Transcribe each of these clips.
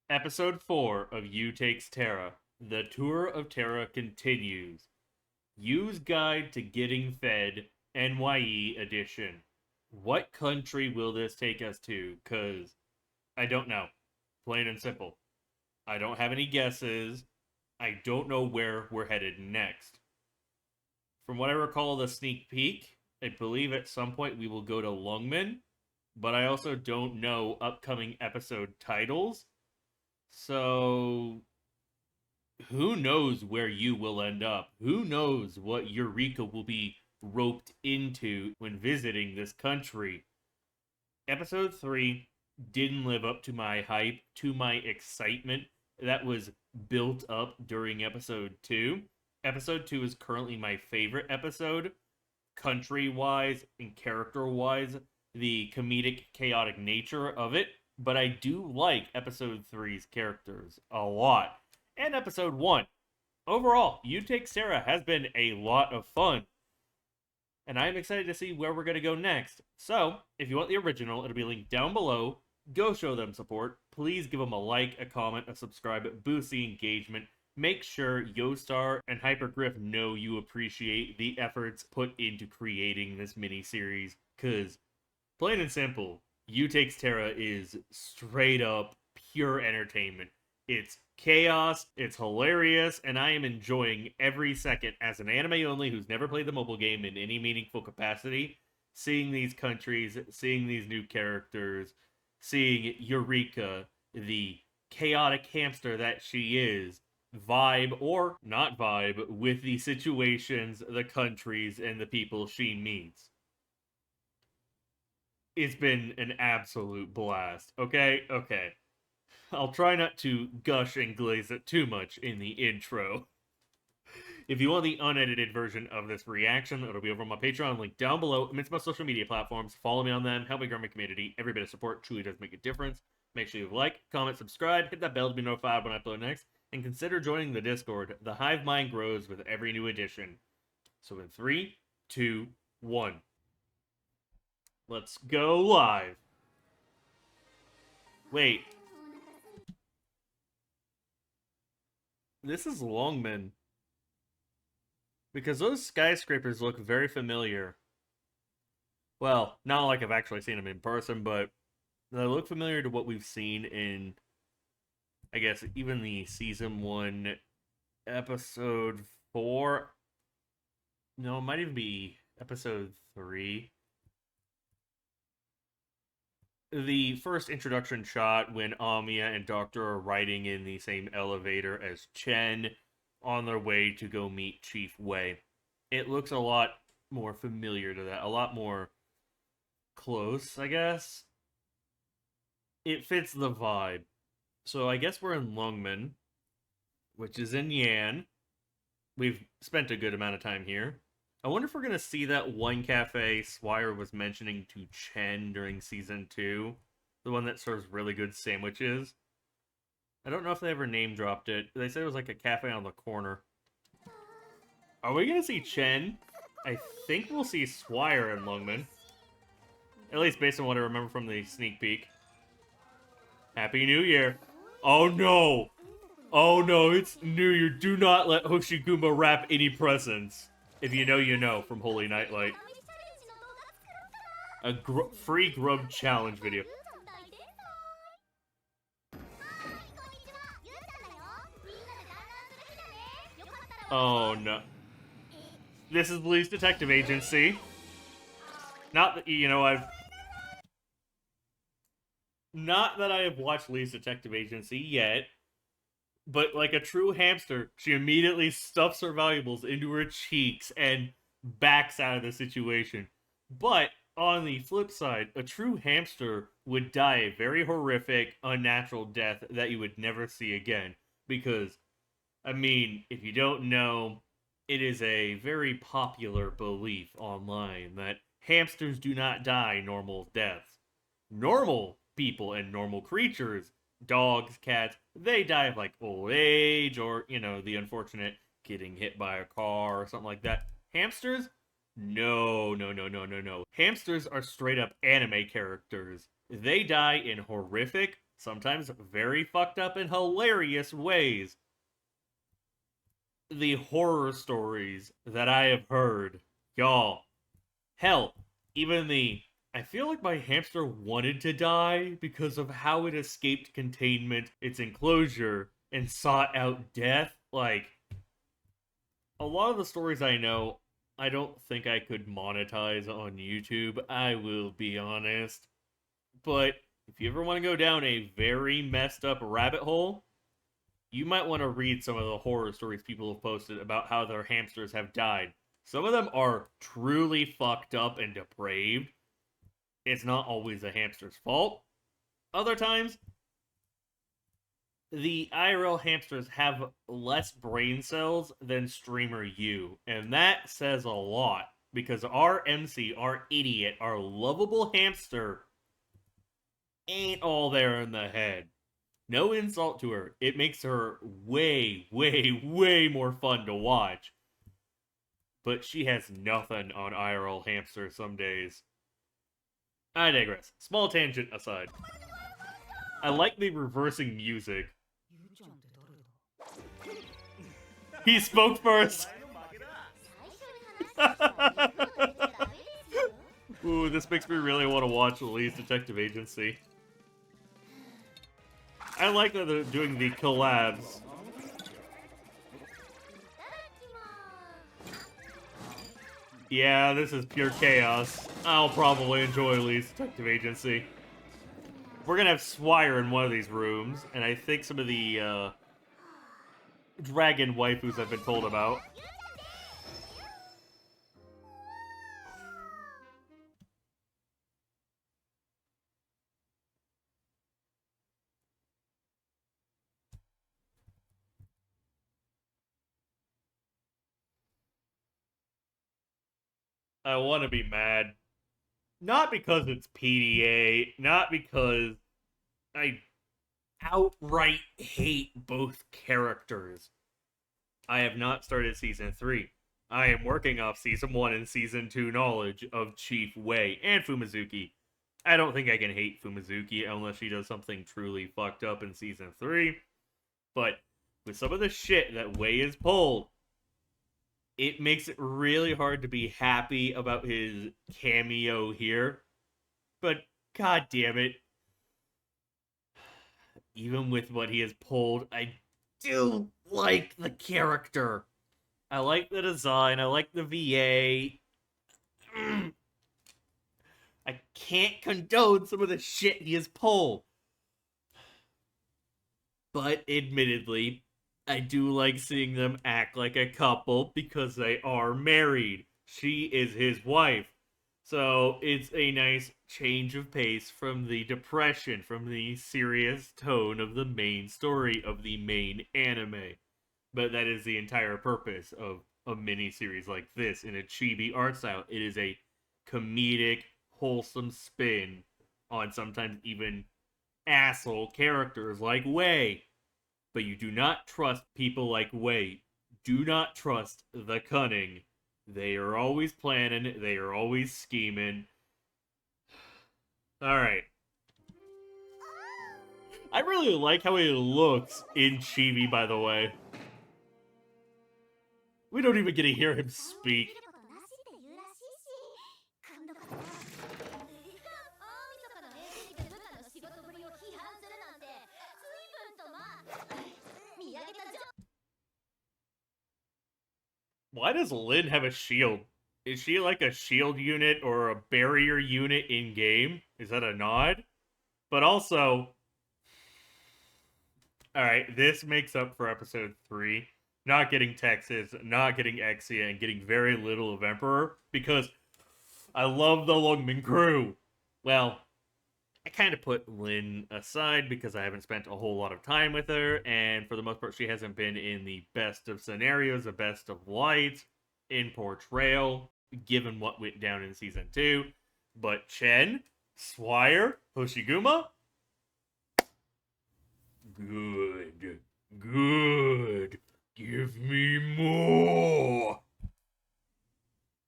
Episode 4 of You Takes Terra. The Tour of Terra continues. Use Guide to Getting Fed, NYE edition. What country will this take us to? Because I don't know. Plain and simple. I don't have any guesses. I don't know where we're headed next. From what I recall of the sneak peek, I believe at some point we will go to LUNGMEN, but I also don't know upcoming episode titles. So, who knows where you will end up? Who knows what Eureka will be roped into when visiting this country? Episode 3 didn't live up to my hype, to my excitement that was built up during episode 2. Episode 2 is currently my favorite episode, country wise and character wise, the comedic, chaotic nature of it. But I do like episode 3's characters a lot. And episode 1. Overall, You Take Terra has been a lot of fun. And I'm excited to see where we're going to go next. So, if you want the original, it'll be linked down below. Go show them support. Please give them a like, a comment, a subscribe, boost the engagement. Make sure Yostar and Hypergriff know you appreciate the efforts put into creating this mini-series. Because, plain and simple, You Takes Terra is straight up pure entertainment. It's chaos, it's hilarious, and I am enjoying every second as an anime only who's never played the mobile game in any meaningful capacity. Seeing these countries, seeing these new characters, seeing Eureka, the chaotic hamster that she is, vibe or not vibe with the situations, the countries, and the people she meets. It's been an absolute blast. Okay? Okay. I'll try not to gush and glaze it too much in the intro. If you want the unedited version of this reaction, it'll be over on my Patreon, link down below. Amidst my social media platforms. Follow me on them. Help me grow my community. Every bit of support truly does make a difference. Make sure you like, comment, subscribe, hit that bell to be notified when I upload next, and consider joining the Discord. The hive mind grows with every new edition. So in 3, 2, 1. Let's go live. Wait. This is LUNGMEN. Because those skyscrapers look very familiar. Well, not like I've actually seen them in person, but they look familiar to what we've seen in, I guess, even the Season 1, Episode 4. No, it might even be Episode 3. The first introduction shot when Amiya and Doctor are riding in the same elevator as Chen on their way to go meet Chief Wei. It looks a lot more familiar to that, a lot more close, I guess. It fits the vibe. So I guess we're in LUNGMEN, which is in Yan. We've spent a good amount of time here. I wonder if we're going to see that one cafe Swire was mentioning to Chen during Season 2. The one that serves really good sandwiches. I don't know if they ever name dropped it. They said it was like a cafe on the corner. Are we going to see Chen? I think we'll see Swire in LUNGMEN. At least based on what I remember from the sneak peek. Happy New Year. Oh no! Oh no, it's New Year. Do not let Hoshiguma wrap any presents. If you know, you know, from Holy Nightlight. A free grub challenge video. Oh no. This is Police Detective Agency. Not that, you know, Not that I have watched Police Detective Agency yet. But like a true hamster, she immediately stuffs her valuables into her cheeks and backs out of the situation. But on the flip side, a true hamster would die a very horrific, unnatural death that you would never see again. Because, I mean, if you don't know, it is a very popular belief online that hamsters do not die normal deaths. Normal people and normal creatures, dogs, cats, they die of like old age or, you know, the unfortunate getting hit by a car or something like that. Hamsters? No, no, no. Hamsters are straight up anime characters. They die in horrific, sometimes very fucked up and hilarious ways. The horror stories that I have heard, y'all. Hell, even I feel like my hamster wanted to die because of how it escaped containment, its enclosure, and sought out death. Like, a lot of the stories I know, I don't think I could monetize on YouTube, I will be honest. But if you ever want to go down a very messed up rabbit hole, you might want to read some of the horror stories people have posted about how their hamsters have died. Some of them are truly fucked up and depraved. It's not always the hamster's fault. Other times, the IRL hamsters have less brain cells than streamer you, and that says a lot, because our MC, our idiot, our lovable hamster, ain't all there in the head. No insult to her, it makes her way, way, way more fun to watch. But she has nothing on IRL hamster some days. I digress. Small tangent aside. I like the reversing music. He spoke first! Ooh, this makes me really want to watch Lee's Detective Agency. I like that they're doing the collabs. Yeah, this is pure chaos. I'll probably enjoy Lee's Detective Agency. We're gonna have Swire in one of these rooms, and I think some of the, dragon waifus I've been told about. I want to be mad. Not because it's PDA, not because I outright hate both characters. I have not started Season 3. I am working off Season 1 and Season 2 knowledge of Chief Wei and Fumizuki. I don't think I can hate Fumizuki unless she does something truly fucked up in Season 3. But with some of the shit that Wei is pulled, it makes it really hard to be happy about his cameo here. But god damn it. Even with what he has pulled, I do like the character. I like the design, I like the VA. I can't condone some of the shit he has pulled. But admittedly, I do like seeing them act like a couple because they are married. She is his wife. So it's a nice change of pace from the depression, from the serious tone of the main story of the main anime. But that is the entire purpose of a miniseries like this in a chibi art style. It is a comedic, wholesome spin on sometimes even asshole characters like Wei. But you do not trust people like Wei. Do not trust the cunning. They are always planning. They are always scheming. Alright. I really like how he looks in Chibi, by the way. We don't even get to hear him speak. Why does Lynn have a shield? Is she like a shield unit or a barrier unit in-game? Is that a nod? But also... Alright, this makes up for episode 3. Not getting Texas, not getting Exia, and getting very little of Emperor, because I love the Lungmen crew. Well, I kind of put Lynn aside because I haven't spent a whole lot of time with her, and for the most part, she hasn't been in the best of scenarios, the best of lights, in portrayal, given what went down in Season 2. But Chen, Swire, Hoshiguma? Good. Good. Give me more.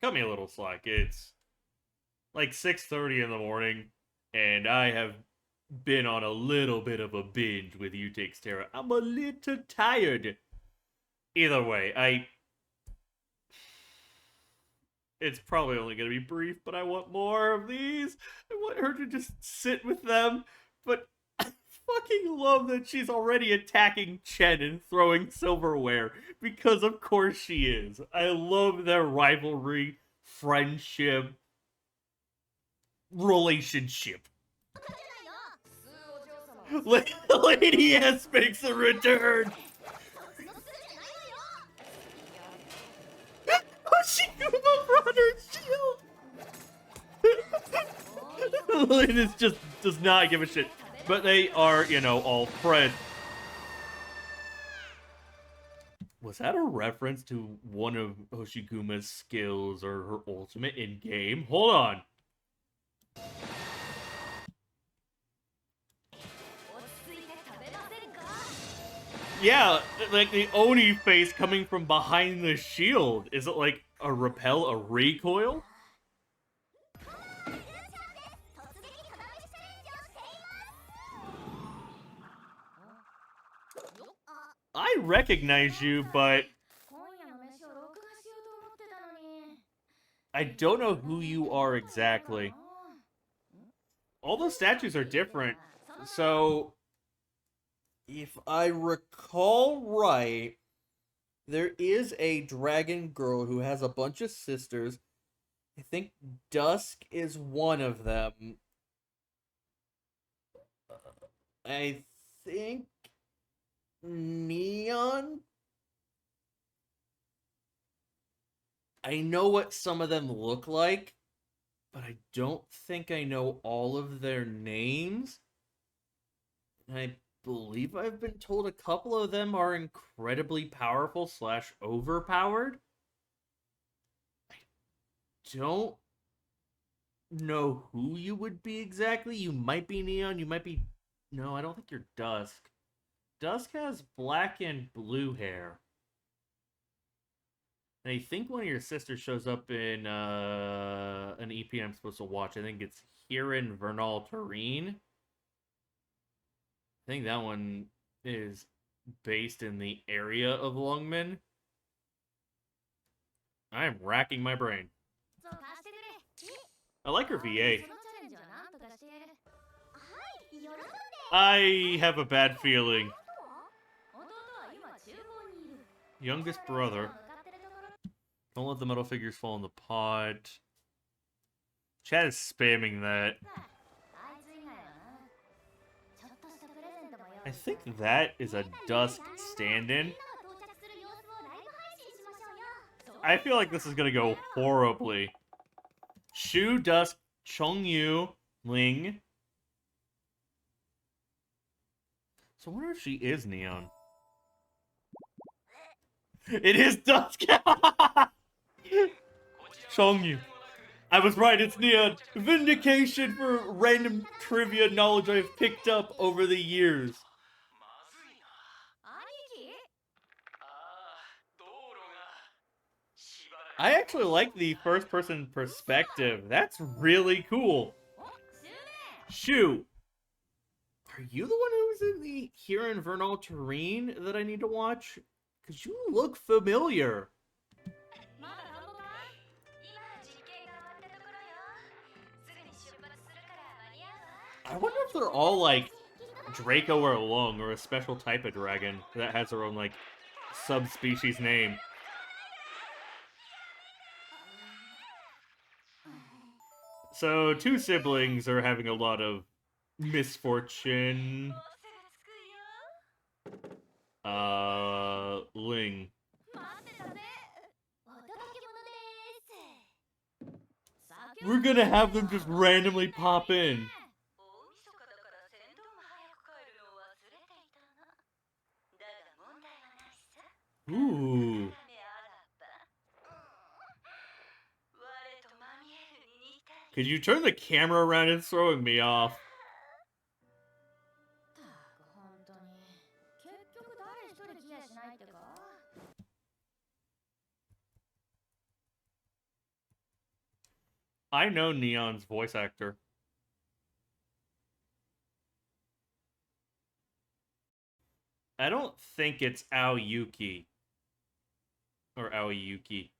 Cut me a little slack. It's like 6:30 in the morning, and I have been on a little bit of a binge with You Takes Terra. I'm a little tired. Either way, it's probably only going to be brief, but I want more of these. I want her to just sit with them. But I fucking love that she's already attacking Chen and throwing silverware, because of course she is. I love their rivalry, friendship, relationship. Lady S makes a return. Hoshiguma brought her shield. Linus just does not give a shit. But they are, you know, all friends. Was that a reference to one of Hoshiguma's skills or her ultimate in-game? Hold on. Yeah, like the Oni face coming from behind the shield. Is it like a repel, a recoil? I recognize you, but I don't know who you are exactly. All those statues are different, so if I recall right, there is a dragon girl who has a bunch of sisters. I think Dusk is one of them. I think Neon. I know what some of them look like, but I don't think I know all of their names. I believe I've been told a couple of them are incredibly powerful / overpowered. I don't know who you would be exactly. You might be Neon, you might be... No, I don't think you're Dusk. Dusk has black and blue hair. And I think one of your sisters shows up in an EP I'm supposed to watch. I think it's Hirin Vernal Terrene. I think that one is based in the area of Lungmen. I am racking my brain. I like her VA. I have a bad feeling. Youngest brother. Don't let the metal figures fall in the pot. Chat is spamming that. I think that is a Dusk stand-in. I feel like this is gonna go horribly. Shu, Dusk, Chongyu, Ling. So I wonder if she is Neon. It is Dusk! Chongyu. I was right, it's Neon. Vindication for random trivia knowledge I've picked up over the years. I actually like the first-person perspective. That's really cool. Shu, are you the one who was in the Hirin Vernal Terrene that I need to watch? Because you look familiar. I wonder if they're all, like, Draco or Lung, or a special type of dragon that has their own, like, subspecies name. So, two siblings are having a lot of misfortune. Ling. We're gonna have them just randomly pop in. Ooh. Could you turn the camera around? It's throwing me off. I know Neon's voice actor. I don't think it's Aoyuki. Or Aoyuki.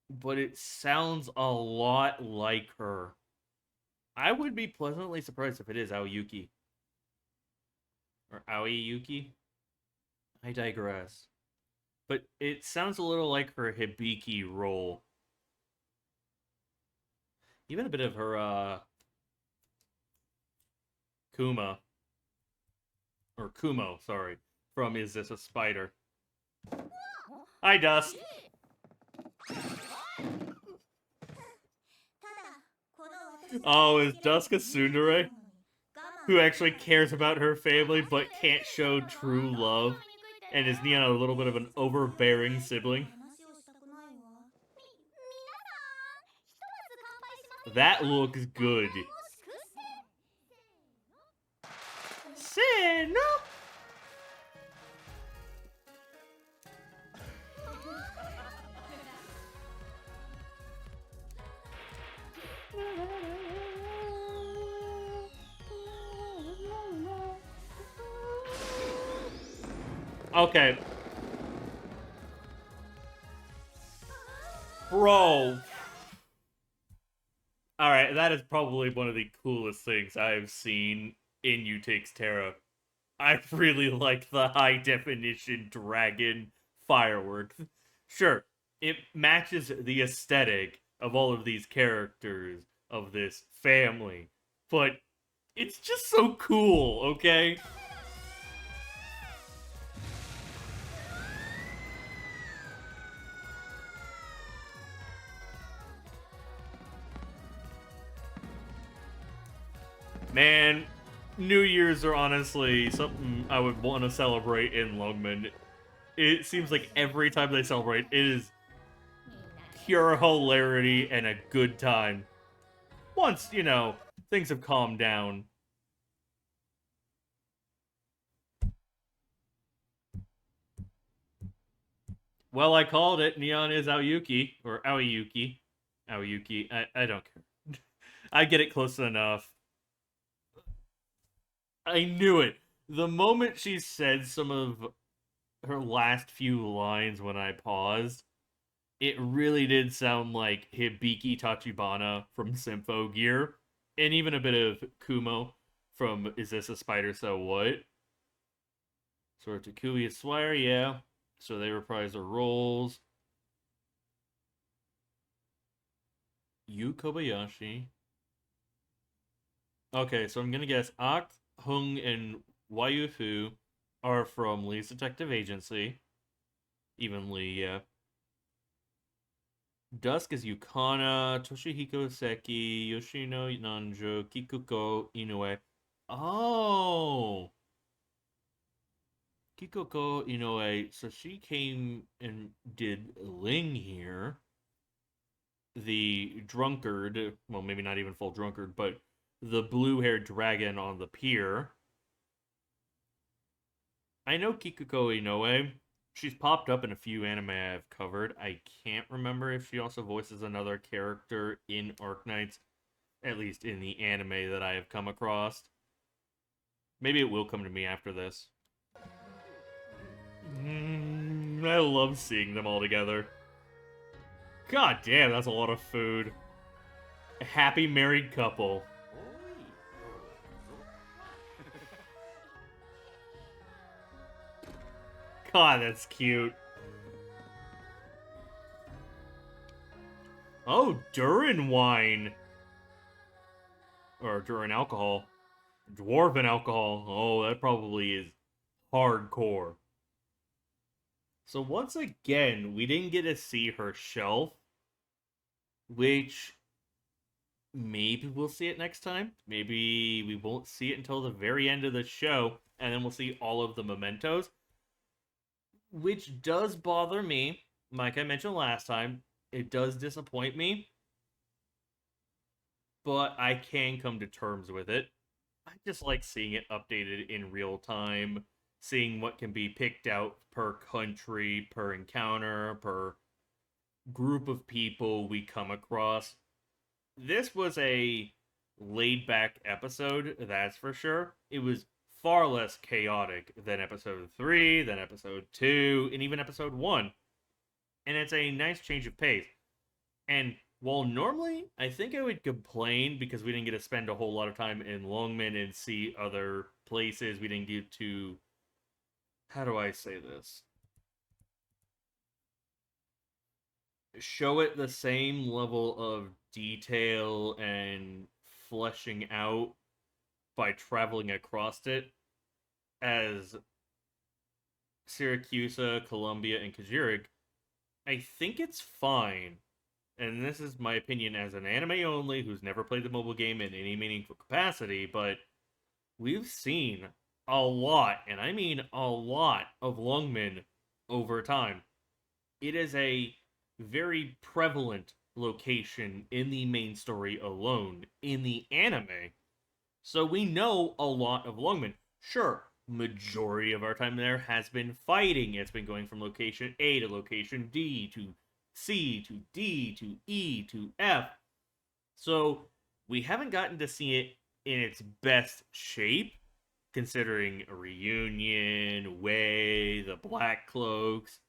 But it sounds a lot like her. I would be pleasantly surprised if it is Aoyuki. Or Aoyuki. I digress. But it sounds a little like her Hibiki role. Even a bit of her, Kuma. Or Kumo, sorry. From Is This a Spider? Hi, Dust. Oh, is Dusk a tsundere? Who actually cares about her family but can't show true love? And is Neon a little bit of an overbearing sibling? That looks good. Say no. Okay. Bro. Alright, that is probably one of the coolest things I've seen in You Takes Terra. I really like the high definition dragon fireworks. Sure, it matches the aesthetic of all of these characters of this family, but it's just so cool, okay? Man, New Year's are honestly something I would want to celebrate in LUNGMEN. It seems like every time they celebrate, it is pure hilarity and a good time. Once, things have calmed down. Well, I called it. Neon is Aoyuki. Or Aoyuki. Aoyuki. I don't care. I get it close enough. I knew it. The moment she said some of her last few lines when I paused, it really did sound like Hibiki Tachibana from Symphogear, and even a bit of Kumo from Is This a Spider So What? So Takui is Swire, yeah. So they reprise their roles. Yu Kobayashi. Okay, so I'm gonna guess Ak, Hung, and Wayufu are from Lee's Detective Agency. Even Lee, yeah. Dusk is Yukana, Toshihiko Seki, Yoshino Nanjo, Kikuko Inoue. Oh! Kikuko Inoue. So she came and did Ling here. The drunkard, well, maybe not even full drunkard, but the blue-haired dragon on the pier. I know Kikuko Inoue. She's popped up in a few anime I've covered. I can't remember if she also voices another character in Arknights, at least in the anime that I have come across. Maybe it will come to me after this. I love seeing them all together. God damn, that's a lot of food. A happy married couple. God, that's cute. Oh, Durin wine. Or Durin alcohol. Dwarven alcohol. Oh, that probably is hardcore. So once again, we didn't get to see her shelf, which maybe we'll see it next time. Maybe we won't see it until the very end of the show, and then we'll see all of the mementos, which does bother me. Like I mentioned last time, it does disappoint me, but I can come to terms with it. I just like seeing it updated in real time, seeing what can be picked out per country, per encounter, per group of people we come across. This was a laid back episode, that's for sure. It was far less chaotic than episode 3, than episode 2, and even episode 1. And it's a nice change of pace. And while normally I think I would complain because we didn't get to spend a whole lot of time in Lungmen and see other places, we didn't get to. How do I say this? Show it the same level of detail and fleshing out by traveling across it as Syracuse, Columbia, and Kajirik. I think it's fine. And this is my opinion as an anime only who's never played the mobile game in any meaningful capacity, but we've seen a lot, and I mean a lot, of Lungmen over time. It is a very prevalent location in the main story alone in the anime. So we know a lot of Lungmen. Sure, majority of our time there has been fighting. It's been going from location A to location D to C to D to E to F. So we haven't gotten to see it in its best shape, considering a reunion, Way, the Black Cloaks.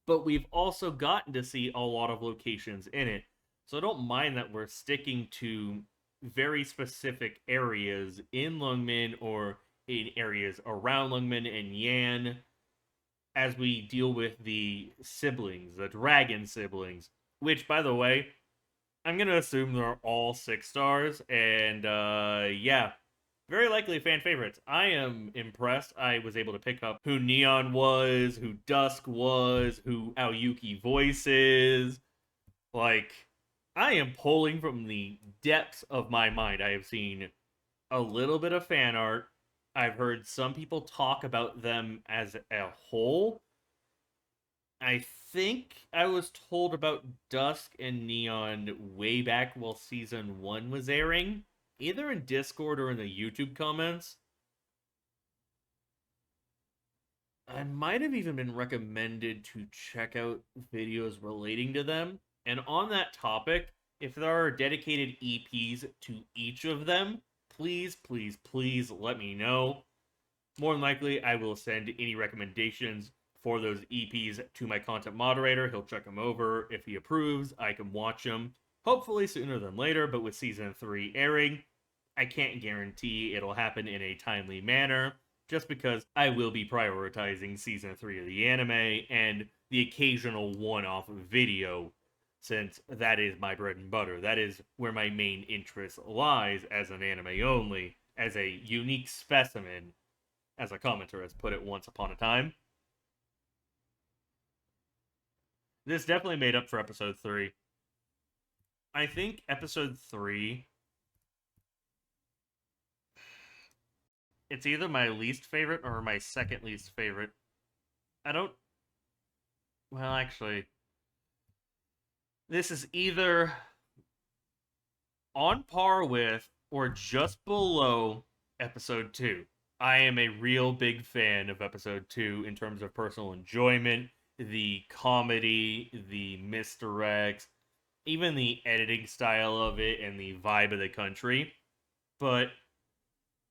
But we've also gotten to see a lot of locations in it. So I don't mind that we're sticking to very specific areas in Lungmen or in areas around Lungmen and Yan as we deal with the siblings, the dragon siblings, which, by the way, I'm going to assume they're all 6 stars, and yeah, very likely fan favorites. I am impressed I was able to pick up who Neon was, who Dusk was, who Aoyuki voices. Like, I am pulling from the depths of my mind. I have seen a little bit of fan art. I've heard some people talk about them as a whole. I think I was told about Dusk and Neon way back while season 1 was airing, either in Discord or in the YouTube comments. I might have even been recommended to check out videos relating to them. And on that topic, if there are dedicated EPs to each of them, please, please, please let me know. More than likely, I will send any recommendations for those EPs to my content moderator. He'll check them over. If he approves, I can watch them. Hopefully sooner than later, but with Season 3 airing, I can't guarantee it'll happen in a timely manner, just because I will be prioritizing Season 3 of the anime and the occasional one-off video, since that is my bread and butter. That is where my main interest lies as an anime only, as a unique specimen, as a commenter has put it once upon a time. This definitely made up for episode 3. I think episode 3, it's either my least favorite or my second least favorite. Well, actually, this is either on par with or just below episode 2. I am a real big fan of episode 2 in terms of personal enjoyment, the comedy, the misdirects, even the editing style of it and the vibe of the country. But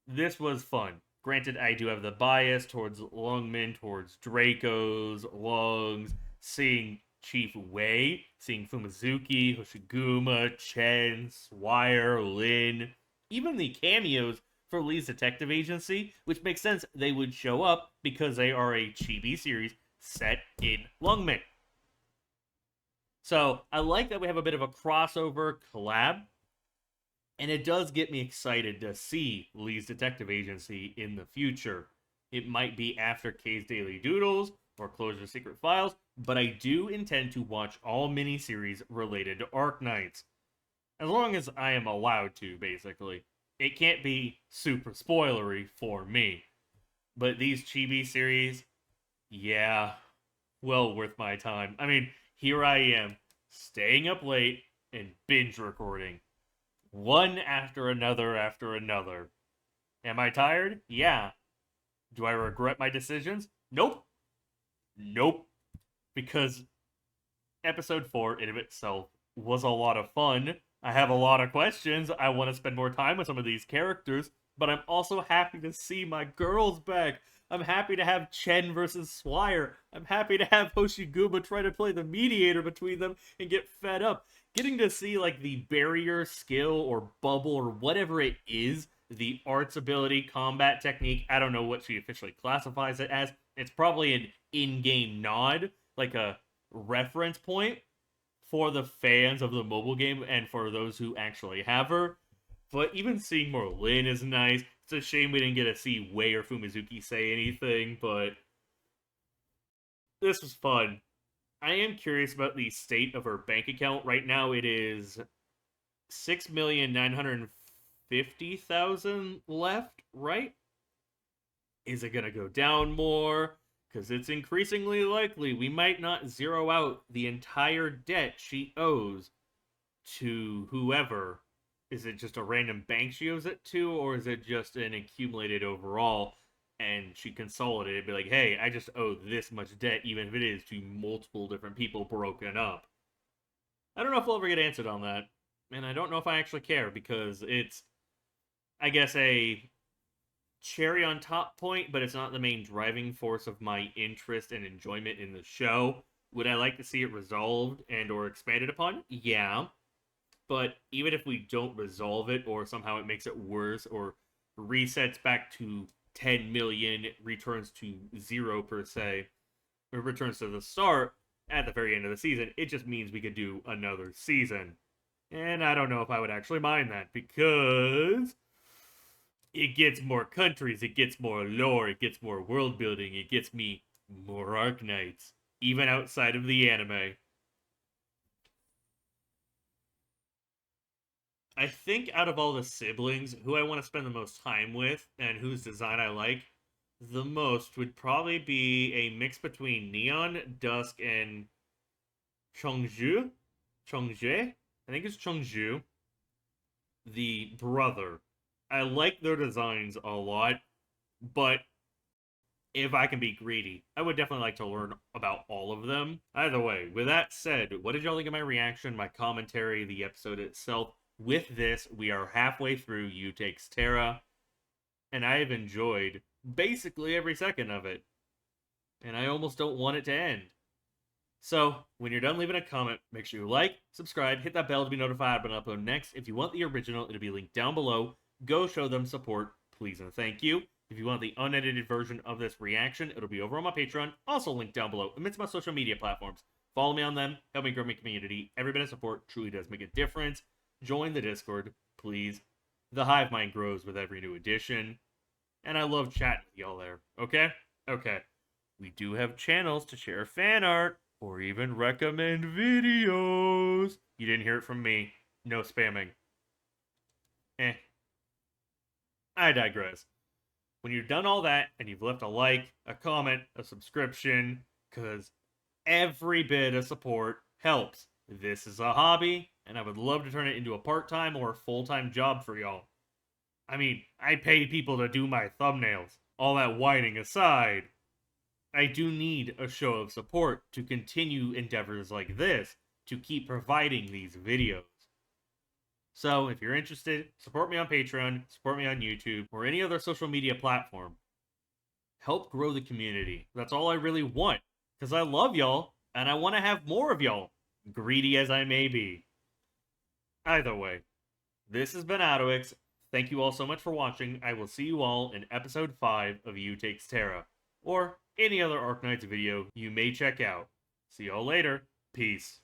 this was fun. Granted, I do have the bias towards Lungmen, towards Draco's, Lungs, seeing Chief Wei, seeing Fumizuki, Hoshiguma, Chen, Swire, Lin, even the cameos for Lee's Detective Agency, which makes sense they would show up because they are a chibi series set in Lungmen. So I like that we have a bit of a crossover collab, and it does get me excited to see Lee's Detective Agency in the future. It might be after K's Daily Doodles or Closure Secret Files, but I do intend to watch all miniseries related to Arknights. As long as I am allowed to, basically. It can't be super spoilery for me. But these chibi series, yeah, well worth my time. I mean, here I am, staying up late and binge recording. One after another after another. Am I tired? Yeah. Do I regret my decisions? Nope. Nope. Because episode 4 in of itself was a lot of fun. I have a lot of questions. I want to spend more time with some of these characters. but I'm also happy to see my girls back. I'm happy to have Chen versus Swire. I'm happy to have Hoshiguma try to play the mediator between them and get fed up. Getting to see, like, the barrier skill or bubble or whatever it is, the arts ability, combat technique, I don't know what she officially classifies it as. It's probably an in-game nod, like a reference point for the fans of the mobile game and for those who actually have her. But even seeing more Lin is nice. It's a shame we didn't get to see Wei or Fumizuki say anything, but this was fun. I am curious about the state of her bank account. Right now it is 6,950,000 left, right? Is it going to go down more? Because it's increasingly likely we might not zero out the entire debt she owes to whoever. Is it just a random bank she owes it to, or is it just an accumulated overall? And she consolidated, be like, hey, I just owe this much debt, even if it is to multiple different people broken up. I don't know if we'll ever get answered on that. And I don't know if I actually care, because it's, I guess, a cherry on top point, but it's not the main driving force of my interest and enjoyment in the show. Would I like to see it resolved and or expanded upon? Yeah. But even if we don't resolve it, or somehow it makes it worse, or resets back to 10 million, returns to 0 per se, or returns to the start at the very end of the season, it just means we could do another season. And I don't know if I would actually mind that, because it gets more countries, it gets more lore, it gets more world building, it gets me more Arknights, even outside of the anime. I think out of all the siblings, who I want to spend the most time with and whose design I like the most would probably be a mix between Neon, Dusk, and Chongju. Chongje? I think it's Chongju. The brother. I like their designs a lot, but if I can be greedy, I would definitely like to learn about all of them. Either way, with that said, what did y'all think of my reaction, my commentary, the episode itself? With this, we are halfway through You Takes Terra, and I have enjoyed basically every second of it. And I almost don't want it to end. So, when you're done leaving a comment, make sure you like, subscribe, hit that bell to be notified when I upload next. If you want the original, it'll be linked down below. Go show them support, please and thank you. If you want the unedited version of this reaction, it'll be over on my Patreon, also linked down below, amidst my social media platforms. Follow me on them, help me grow my community. Every bit of support truly does make a difference. Join the Discord, please. The hive mind grows with every new edition. And I love chatting with y'all there, okay? Okay. We do have channels to share fan art, or even recommend videos. You didn't hear it from me. No spamming. I digress. When you've done all that, and you've left a like, a comment, a subscription, because every bit of support helps. This is a hobby, and I would love to turn it into a part-time or full-time job for y'all. I mean, I pay people to do my thumbnails. All that whining aside, I do need a show of support to continue endeavors like this, to keep providing these videos. So, if you're interested, support me on Patreon, support me on YouTube, or any other social media platform. Help grow the community. That's all I really want, because I love y'all, and I want to have more of y'all, greedy as I may be. Either way, this has been AlduicS. Thank you all so much for watching. I will see you all in episode 5 of You Takes Terra, or any other Arknights video you may check out. See y'all later. Peace.